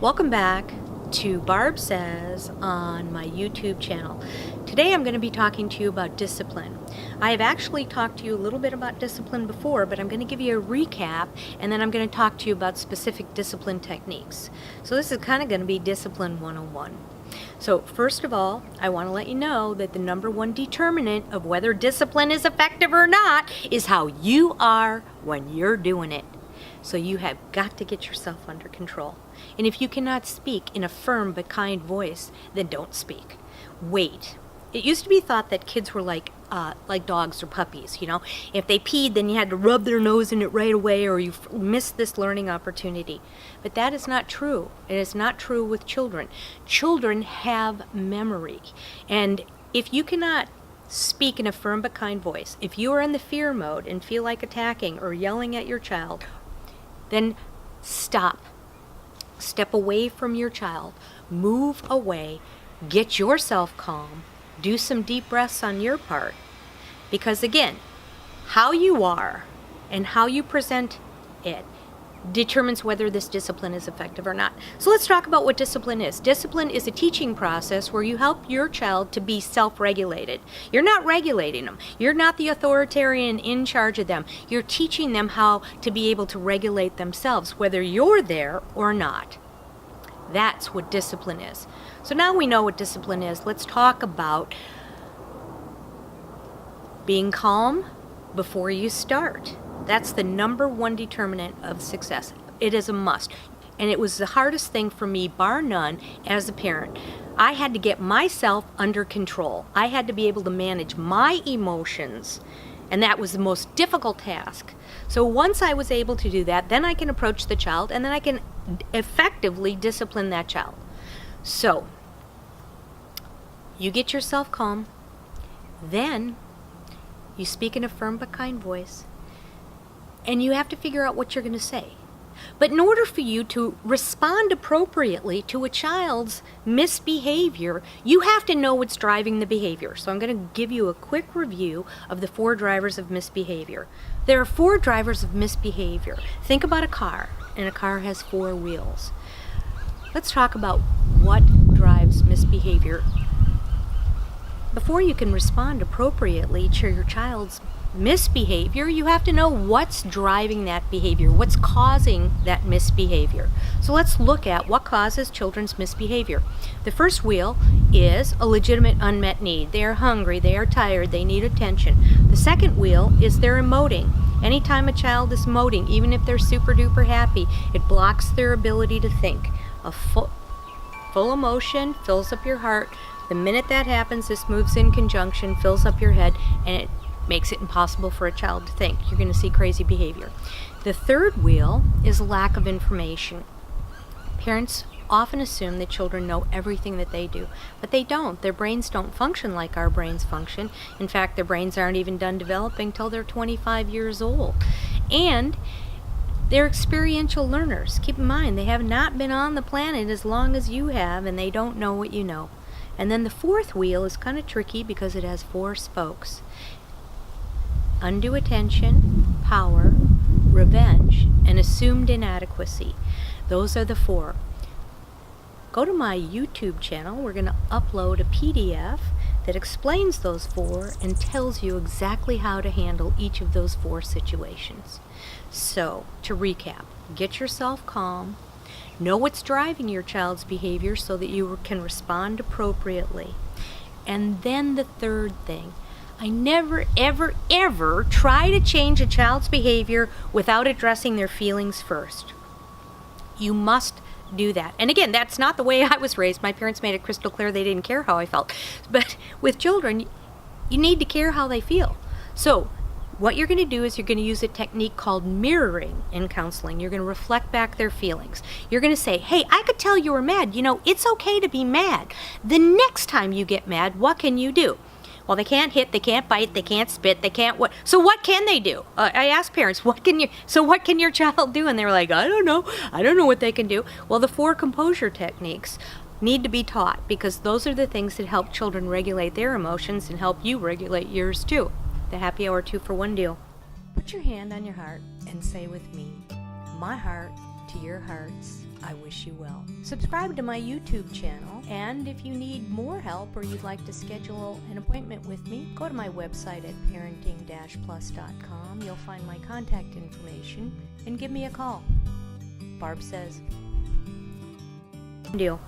Welcome back to Barb Says on my YouTube channel. Today I'm going to be talking to you about discipline. I have actually talked to you a little bit about discipline before, but I'm going to give you a recap and then I'm going to talk to you about specific discipline techniques. So this is kind of going to be Discipline 101. So first of all, I want to let you know that the number one determinant of whether discipline is effective or not is how you are when you're doing it. So you have got to get yourself under control. And if you cannot speak in a firm but kind voice, then don't speak. Wait. It used to be thought that kids were like dogs or puppies, you know. If they peed, then you had to rub their nose in it right away or you missed this learning opportunity. But that is not true. It is not true with children. Children have memory. And if you cannot speak in a firm but kind voice, if you are in the fear mode and feel like attacking or yelling at your child, then stop. Step away from your child. Move away. Get yourself calm. Do some deep breaths on your part. Because again, how you are and how you present it determines whether this discipline is effective or not. So let's talk about what discipline is. Discipline is a teaching process where you help your child to be self-regulated. You're not regulating them. You're not the authoritarian in charge of them. You're teaching them how to be able to regulate themselves, whether you're there or not. That's what discipline is. So now we know what discipline is. Let's talk about being calm before you start. That's the number one determinant of success. It is a must. And it was the hardest thing for me, bar none, as a parent. I had to get myself under control. I had to be able to manage my emotions. And that was the most difficult task. So once I was able to do that, then I can approach the child and then I can effectively discipline that child. So, you get yourself calm. Then, you speak in a firm but kind voice. And you have to figure out what you're going to say. But in order for you to respond appropriately to a child's misbehavior, you have to know what's driving the behavior. So I'm going to give you a quick review of the 4 drivers of misbehavior. There are 4 drivers of misbehavior. Think about a car, and a car has 4 wheels. Let's talk about what drives misbehavior. Before you can respond appropriately to your child's misbehavior, you have to know what's driving that behavior, what's causing that misbehavior. So let's look at what causes children's misbehavior. The first wheel is a legitimate unmet need. They are hungry, they are tired, they need attention. The second wheel is they're emoting. Anytime a child is emoting, even if they're super duper happy, it blocks their ability to think. A full emotion fills up your heart. The minute that happens, this moves in conjunction, fills up your head, and it makes it impossible for a child to think. You're going to see crazy behavior. The third wheel is lack of information. Parents often assume that children know everything that they do, but they don't. Their brains don't function like our brains function. In fact, their brains aren't even done developing till they're 25 years old. And they're experiential learners. Keep in mind, they have not been on the planet as long as you have, and they don't know what you know. And then the fourth wheel is kind of tricky because it has 4 spokes. Undue attention, power, revenge, and assumed inadequacy. Those are the 4. Go to my YouTube channel. We're going to upload a PDF that explains those 4 and tells you exactly how to handle each of those 4 situations. So, to recap, get yourself calm. Know what's driving your child's behavior so that you can respond appropriately. And then the third thing, I never, ever, ever try to change a child's behavior without addressing their feelings first. You must do that. And again, that's not the way I was raised. My parents made it crystal clear they didn't care how I felt. But with children, you need to care how they feel. So, what you're going to do is you're going to use a technique called mirroring in counseling. You're going to reflect back their feelings. You're going to say, hey, I could tell you were mad. You know, it's okay to be mad. The next time you get mad, what can you do? Well, they can't hit, they can't bite, they can't spit, they can't what? So what can they do? I ask parents, what can your child do? And they're like, I don't know what they can do. Well, the 4 composure techniques need to be taught because those are the things that help children regulate their emotions and help you regulate yours too. The happy hour 2-for-1 deal. Put your hand on your heart and say with me, my heart to your hearts, I wish you well. Subscribe to my YouTube channel, and if you need more help or you'd like to schedule an appointment with me, go to my website at parenting-plus.com. You'll find my contact information and give me a call. Barb says, deal.